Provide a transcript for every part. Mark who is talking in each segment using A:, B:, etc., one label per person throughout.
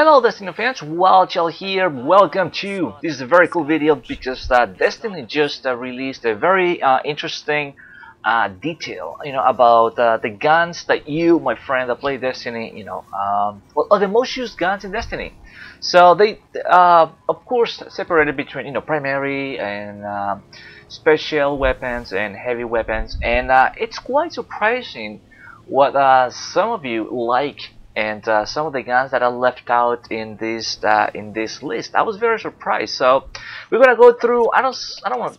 A: Hello Destiny fans, Wildchild here. Welcome to this is a very cool video because Destiny just released a very interesting detail, about the guns that you, my friend, that play Destiny, well, are the most used guns in Destiny. So they, of course, separated between primary and special weapons and heavy weapons, and it's quite surprising what some of you like. And some of the guns that are left out in this list, I was very surprised. So we're gonna go through. I don't want,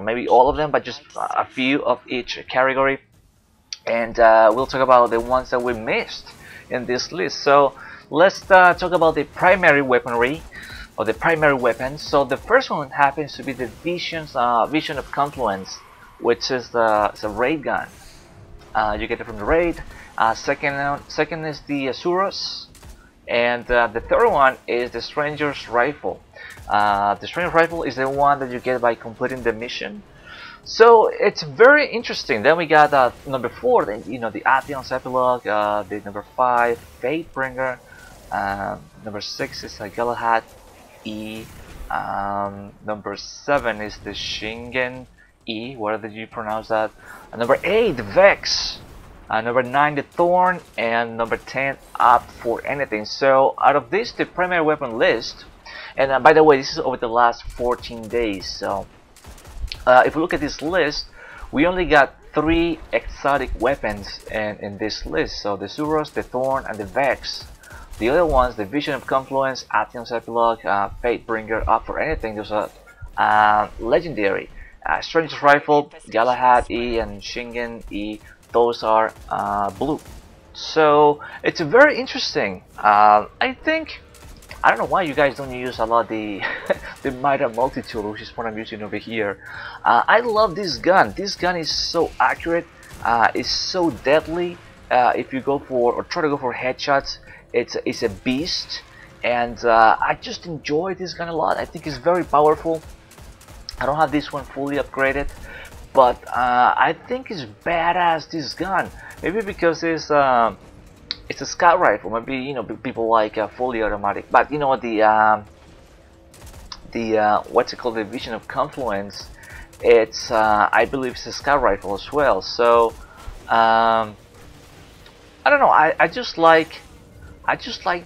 A: maybe all of them, but just a few of each category, and we'll talk about the ones that we missed in this list. So let's talk about the primary weaponry or the primary weapons. So the first one happens to be the Vision of Confluence, which is it's a raid gun. You get it from the raid. Second is the Suros, and the third one is the Stranger's Rifle. The Stranger's Rifle is the one that you get by completing the mission. So it's very interesting. Then we got number 4, the Atheon's Epilogue. The number 5, Fatebringer. Number 6 is Galahad E. Number 7 is the Shingen E. Whatever you pronounce that. Number 8, the Vex. Number 9, the Thorn, and number 10, Up for Anything. So out of this, the primary weapon list, and by the way, this is over the last 14 days. So if we look at this list, we only got 3 exotic weapons in this list. So the Suros, the Thorn, and the Vex. The other ones, the Vision of Confluence, Atheon's Epilogue, Fatebringer, Up for Anything, those are legendary. Stranger's Rifle, Galahad E, and Shingen E, those are blue. So it's very interesting. I think, I don't know why you guys don't use a lot the the mythic multi-tool, which is what I'm using over here. I love this gun. This gun is so accurate. It's so deadly. If you go for or try to go for headshots, it's a beast, and I just enjoy this gun a lot. I think it's very powerful. I don't have this one fully upgraded, but I think it's badass, this gun. Maybe because it's a scout rifle. Maybe people like fully automatic. But the what's it called, the Vision of Confluence. It's I believe it's a scout rifle as well. So I don't know. I just like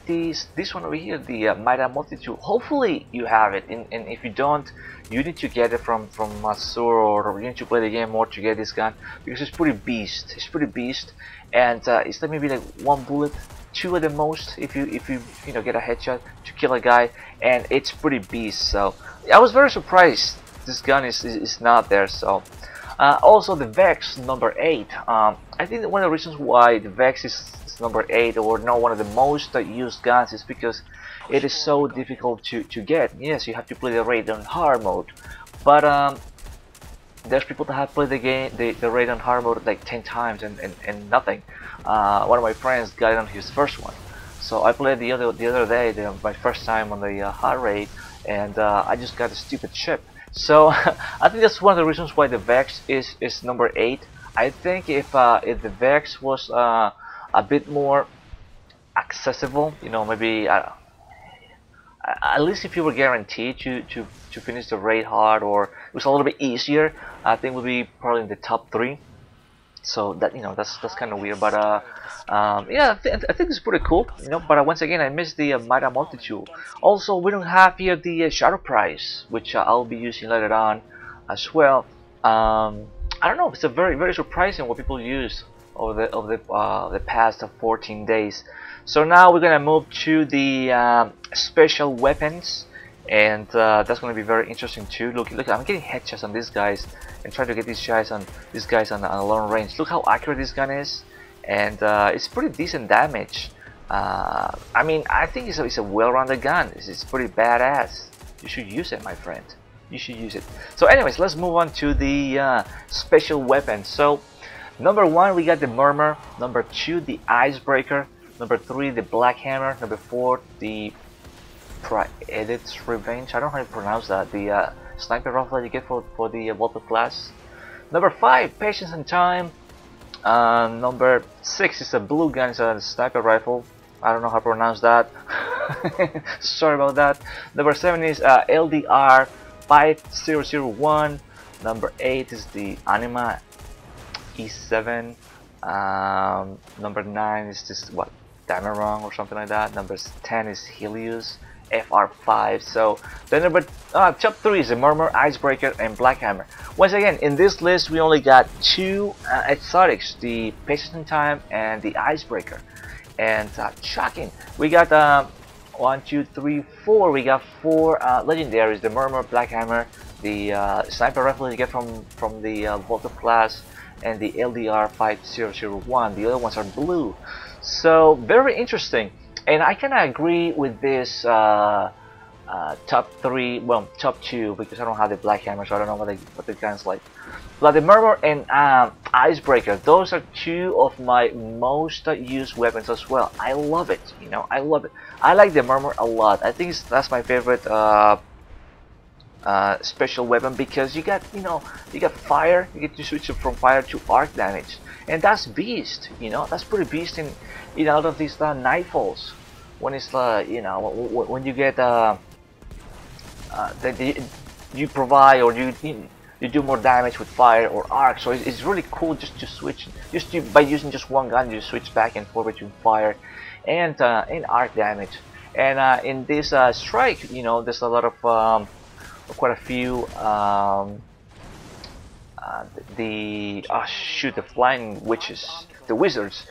A: this one over here, the mythic multi-tool. Hopefully you have it, and if you don't, you need to get it from Masur, or you need to play the game more to get this gun, because it's pretty beast. It's pretty beast, and it's like maybe like 1 bullet, 2 at the most, if you get a headshot to kill a guy, and it's pretty beast. So I was very surprised this gun is not there. So also the Vex number 8. I think that one of the reasons why the Vex is number 8, or not one of the most used guns, is because it is so difficult to get. Yes, you have to play the raid on hard mode, but there's people that have played the game, the raid on hard mode like 10 times and nothing. One of my friends got it on his first one, so I played the other day, my first time on the hard raid, and I just got a stupid ship. So I think that's one of the reasons why the Vex is number 8. I think if the Vex was a bit more accessible, maybe at least if you were guaranteed to finish the raid hard, or it was a little bit easier, I think would be probably in the top 3. So that that's kind of weird, but yeah, I think it's pretty cool, But once again, I missed the mythic multi-tool. Also, we don't have here the Shadow Prize, which I'll be using later on as well. I don't know. It's a very surprising what people use over the past 14 days. So now we're gonna move to the special weapons, and that's gonna be very interesting too. Look! I'm getting headshots on these guys and trying to get these guys on a long range. Look how accurate this gun is, and it's pretty decent damage. I mean, I think it's a well-rounded gun. It's pretty badass. You should use it, my friend. You should use it. So anyways, let's move on to the special weapons. So number 1, we got the Murmur. Number 2, the Icebreaker. Number 3, the Black Hammer. Number 4, the Praedict's Revenge. I don't know how to pronounce that. The sniper rifle that you get for the Vault of Glass. Number 5, Patience and Time. Number 6 is a blue gun. It's a sniper rifle. I don't know how to pronounce that. Sorry about that. Number 7 is LDR 5001. Number 8 is the Anima E7. Number 9 is this, what, Damarong or something like that. Number 10 is Helios FR5. So the number top 3 is the Murmur, Icebreaker, and Black Hammer. Once again, in this list we only got 2 exotics, the Parsons Time and the Icebreaker. And shocking, we got 1, 2, 3, 4. We got 4 legendaries: the Murmur, Black Hammer, the sniper rifle you get from the Volta class, and the LDR 5001. The other ones are blue. So very interesting, and I kind of agree with this top 3, well, top 2, because I don't have the Black Hammer, so I don't know what the gun's like. But the Murmur and Icebreaker, those are 2 of my most used weapons as well. I love it, you know, I love it. I like the Murmur a lot. I think that's my favorite special weapon, because you got, you know, you got fire. You get to switch it from fire to arc damage, and that's beast. You know, that's pretty beast in out of these nightfalls, when it's you know, when you get you provide, or you do more damage with fire or arc. So it's really cool just to switch, by using just one gun, you switch back and forth between fire and arc damage. And in this strike, you know, there's a lot of quite a few the flying witches, the wizards.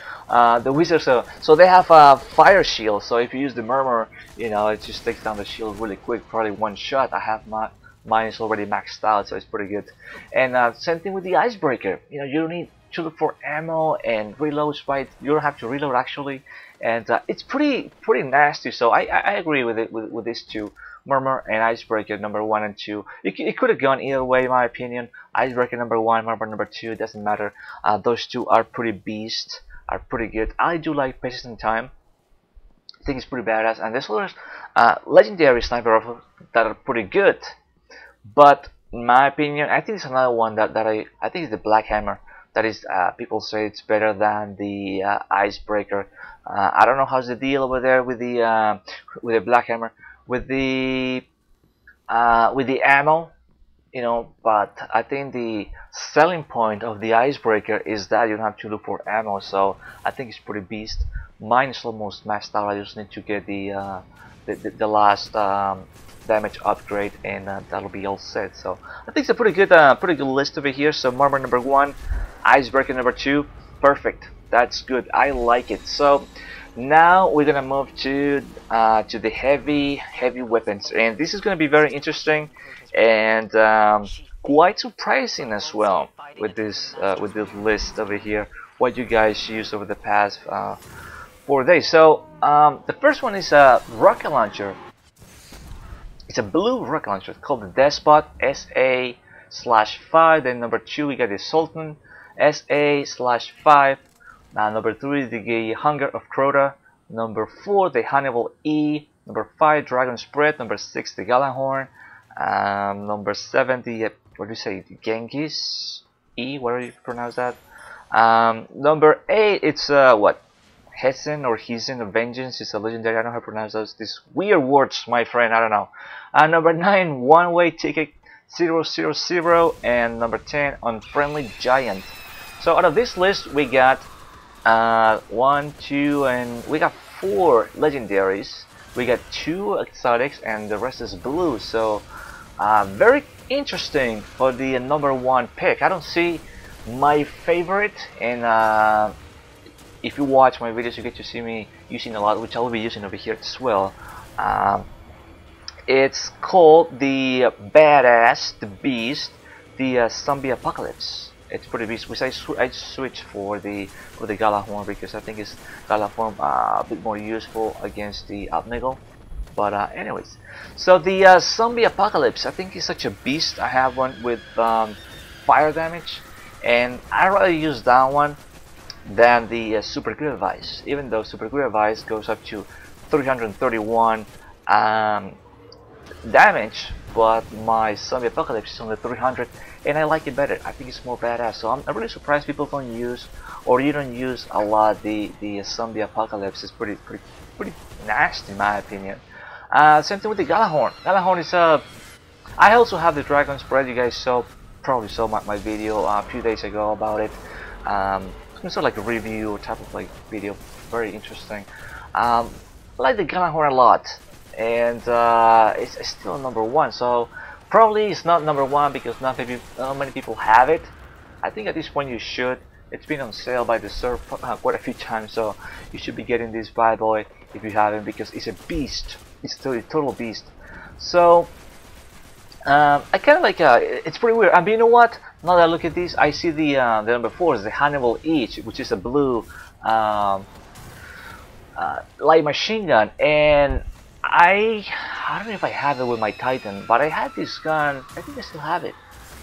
A: So they have a fire shield. So if you use the Murmur, you know, it just takes down the shield really quick, probably one shot. I have mine is already maxed out, so it's pretty good. And same thing with the Icebreaker. You know, you don't need to look for ammo and reloads, right? You don't have to reload actually, and it's pretty nasty. So I agree with it, with these 2. Murmur and Icebreaker number 1 and 2. It could have gone either way, in my opinion. Icebreaker number 1, Murmur number 2, doesn't matter. Those 2 are pretty beast, are pretty good. I do like Parsons Time. I think it's pretty badass. And there's other legendary sniper rifles that are pretty good. But in my opinion, I think it's another one that I think is the Black Hammer. That is, people say it's better than the Icebreaker. I don't know how's the deal over there with the Black Hammer. With the ammo, you know, but I think the selling point of the Icebreaker is that you don't have to look for ammo. So I think it's pretty beast. Mine is almost maxed out. I just need to get the last damage upgrade, and that'll be all set. So I think it's a pretty good list over here. So Murmur number 1, Icebreaker number 2, perfect. That's good. I like it. So now we're gonna move to the heavy weapons, and this is gonna be very interesting and quite surprising as well with this list over here. What you guys used over the past 4 days. So the first one is a rocket launcher. It's a blue rocket launcher called the Despot SA/5. Then number 2 we got the Sultan SA/5. Number 3 the Hunger of Crota. Number 4 the Hannibal E. Number 5 Dragon Spread. Number 6 the Galahorn. Number 7 the what do you say, the Genghis E, what do you pronounce that? Number 8 it's what, Hessen or Hessen of Vengeance. It's a legendary. I don't know how to pronounce these weird words, my friend. I don't know. Number 9 One Way Ticket 000, and number 10 Unfriendly Giant. So out of this list we got 1, 2, and we got 4 legendaries. We got 2 exotics, and the rest is blue. So very interesting for the number 1 pick. I don't see my favorite, and if you watch my videos you get to see me using a lot, which I will be using over here as well. It's called the Badass, the Beast, the Zombie Apocalypse. It's pretty beast. Which I switched for the Galahorn, because I think it's Galahorn a bit more useful against the Abnegel. But anyways, so the Zombie Apocalypse, I think is such a beast. I have one with fire damage, and I rather use that one than the Super Good Advice. Even though Super Good Advice goes up to 331 damage, but my zombie apocalypse is only 300, and I like it better. I think it's more badass. So I'm really surprised people don't use, or you don't use a lot, the zombie apocalypse. Is pretty nasty in my opinion. Same thing with the Galahorn. Galahorn is I also have the dragon spread. You guys probably saw my video a few days ago about it. Some sort of like a review type of like video, very interesting. I like the Galahorn a lot, and it's still #1. So probably it's not #1 because not many people have it. I think at this point you should. It's been on sale by the serve quite a few times, so you should be getting this bad boy if you haven't, because it's a beast. It's still a total beast. So I kind of like it's pretty weird. But you know what? Now that I look at this, I see the #4 is the Hannibal H, which is a blue light machine gun, and I don't know if I have it with my Titan, but I had this gun. I think I still have it.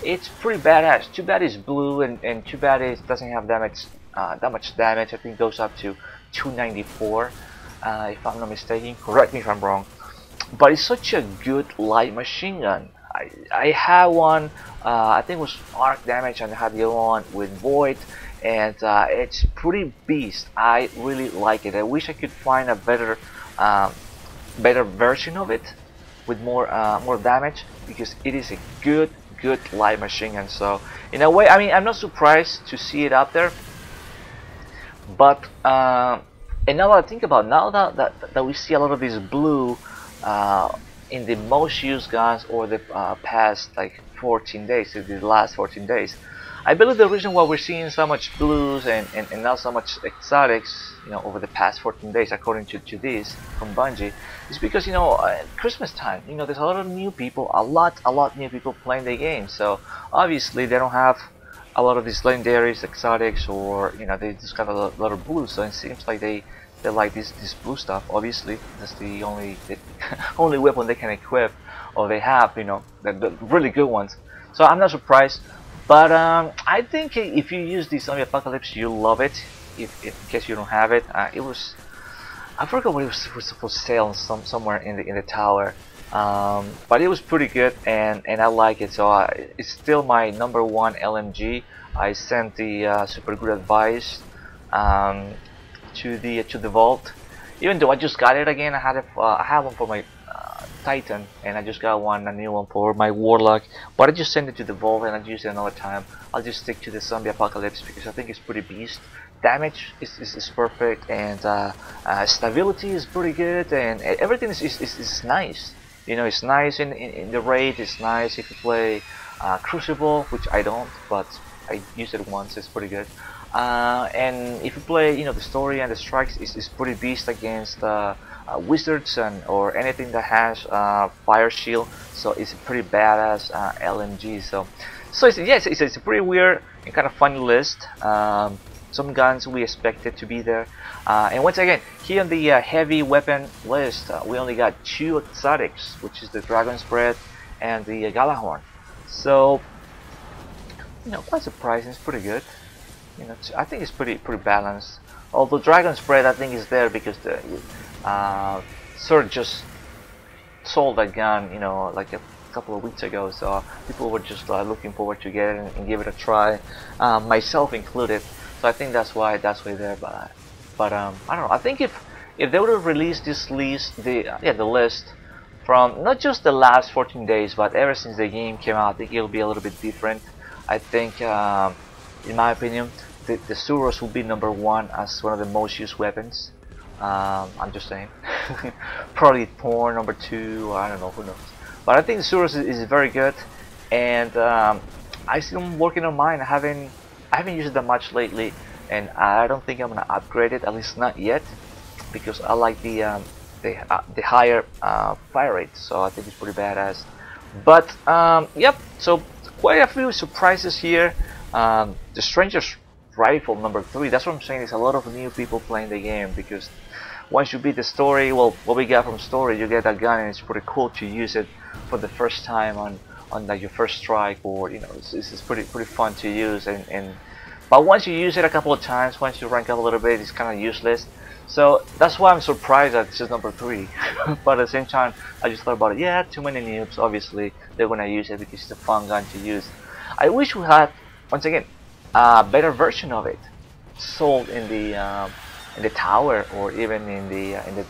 A: It's pretty badass. Too bad it's blue, and too bad it doesn't have damage, that much damage. I think it goes up to 294, if I'm not mistaken. Correct me if I'm wrong. But it's such a good light machine gun. I had one, I think it was arc damage, and I had the other one with void, and it's pretty beast. I really like it. I wish I could find a better version of it with more damage, because it is a good light machine gun. So in a way, I mean, I'm not surprised to see it out there, but and now that I think about it, now that we see a lot of these blue in the most used guns, or the past like 14 days, the last 14 days, I believe the reason why we're seeing so much blues and not so much exotics, you know, over the past 14 days, according to this from Bungie, is because, you know, Christmas time, you know, there's a lot of new people, a lot new people playing the game. So obviously they don't have a lot of these legendaries, exotics, or, you know, they just got a lot of blues. So it seems like they like this blue stuff. Obviously that's the only only weapon they can equip, or they have, you know, the really good ones. So I'm not surprised. But I think if you use the zombie apocalypse, you'll love it. If in case you don't have it, it was, I forgot what it was supposed to sell somewhere in the tower, but it was pretty good, and I like it. So it's still my #1 LMG. I sent the super good advice to the vault, even though I just got it again. I had one for my Titan, and I just got a new one for my Warlock, but I just sent it to the vault and I use it another time. I'll just stick to the zombie apocalypse because I think it's pretty beast. Damage is perfect, and stability is pretty good, and everything is nice. You know, it's nice in the raid. It's nice if you play Crucible, which I don't, but I used it once. It's pretty good. And if you play, you know, the story and the strikes, is pretty beast against wizards or anything that has fire shield. So it's a pretty badass LMG. So it's a pretty weird and kind of funny list. Some guns we expected to be there, and once again, here on the heavy weapon list, we only got 2 exotics, which is the Dragon Spread and the Galahorn. So, you know, quite surprising. It's pretty good. You know, I think it's pretty balanced. Although Dragon Spread, I think, is there because the Sword just sold that gun, you know, like a couple of weeks ago. So people were just looking forward to get it and give it a try, myself included. So I think that's why there. But I don't know. I think if they would have released this list, the list from not just the last 14 days, but ever since the game came out, I think it'll be a little bit different. I think, in my opinion, the Suros will be #1 as one of the most used weapons. I'm just saying. Probably Thorn #2, or I don't know, who knows. But I think the Suros is very good, and I still am working on mine. I haven't used it that much lately, and I don't think I'm gonna upgrade it, at least not yet, because I like the higher fire rate. So I think it's pretty badass. But yep. So quite a few surprises here. The Stranger's Rifle #3. That's what I'm saying. There's a lot of new people playing the game, because once you beat the story, well, what we got from story, you get that gun, and it's pretty cool to use it for the first time on like your first strike, or, you know, it's pretty fun to use. But once you use it a couple of times, once you rank up a little bit, it's kind of useless. So that's why I'm surprised that this is number 3. But at the same time, I just thought about it. Yeah, too many noobs. Obviously, they're gonna use it because it's a fun gun to use. I wish we had, once again, a better version of it sold in the tower, or even in the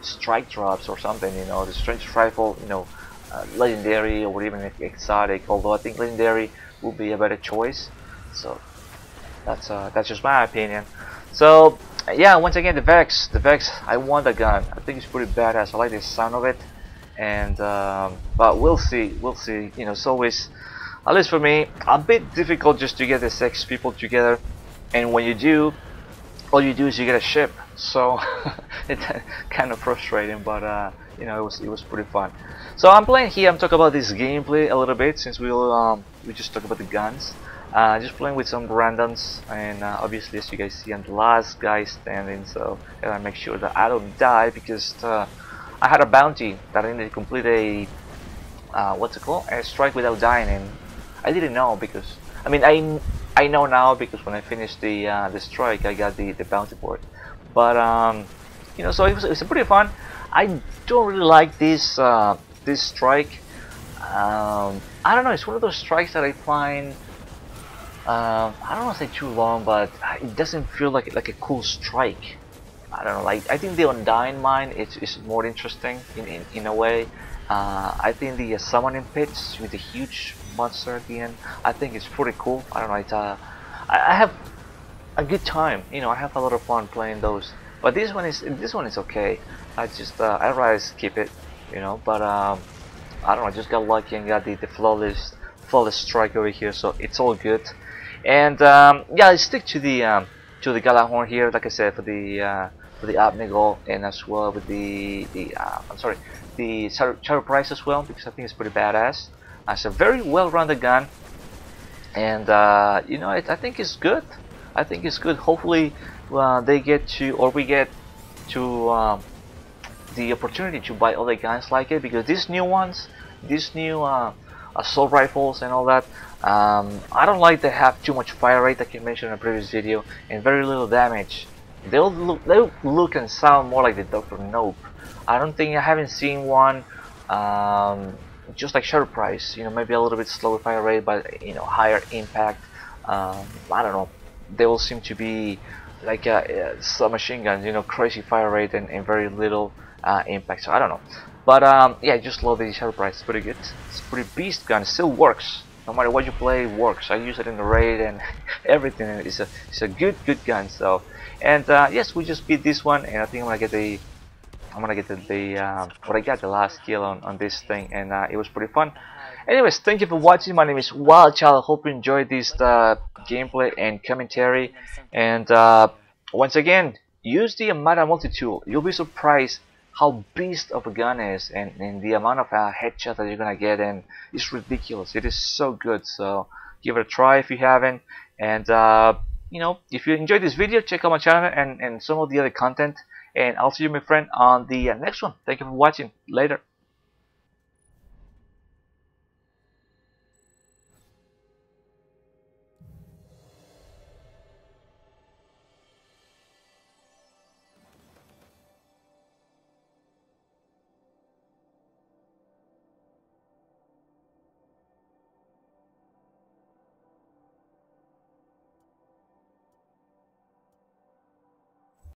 A: strike drops or something. You know, the strange rifle. You know, legendary or even exotic. Although I think legendary would be a better choice. So that's just my opinion. So yeah, once again, the Vex, I want the gun. I think it's pretty badass. I like the sound of it, and but we'll see, You know, it's always, at least for me, a bit difficult just to get the 6 people together, and when you do, all you do is you get a ship. So it's kind of frustrating, but you know, it was pretty fun. So I'm playing here. I'm talking about this gameplay a little bit, since we just talked about the guns. Just playing with some randoms, and obviously, as you guys see, I'm the last guy standing, so I gotta make sure that I don't die, because I had a bounty that I needed to complete a what's it called? A strike without dying, and I didn't know, because I mean, I know now, because when I finished the strike, I got the bounty for it. But you know, so it was pretty fun. I don't really like this this strike. I don't know. It's one of those strikes that I find. I don't want to say too long, but it doesn't feel like a cool strike. I don't know. Like, I think the Undying Mine is more interesting in a way. I think the summoning pits with the huge monster at the end, I think it's pretty cool. I don't know. It's I have a good time. You know, I have a lot of fun playing those. But this one is okay. I just I'd rather skip it. You know, but I don't know. I just got lucky and got the flawless strike over here, so it's all good. And yeah, I stick to the Galahorn here, like I said, for the Abnegol, and as well with the I'm sorry, the Shadow Price as well, because I think it's pretty badass. It's a very well-rounded gun, and you know, I think it's good. I think it's good. Hopefully, they get to, or we get to the opportunity to buy other guns like it, because these new ones, these new assault rifles and all that, I don't like they have too much fire rate, like I mentioned in a previous video, and very little damage. They'll look and sound more like the Dr. Nope. I haven't seen one just like Shadow Price, you know, maybe a little bit slower fire rate, but you know, higher impact. I don't know, they all seem to be like submachine guns, you know, crazy fire rate and very little impact. So I don't know, but yeah, I just love the Shadow Price. It's pretty good. It's a pretty beast gun. It still works. No matter what you play, it works. I use it in the raid and everything. It's a good gun. So, and yes, we just beat this one, and I think I'm gonna get the what I got the last kill on this thing, and it was pretty fun. Anyways, thank you for watching. My name is Wild Child. I hope you enjoyed this gameplay and commentary. And once again, use the Amada multi-tool. You'll be surprised how beast of a gun is, and the amount of headshot that you're gonna get, and it's ridiculous. It is so good. So give it a try if you haven't. And you know, if you enjoyed this video, check out my channel and some of the other content. And I'll see you, my friend, on the next one. Thank you for watching. Later.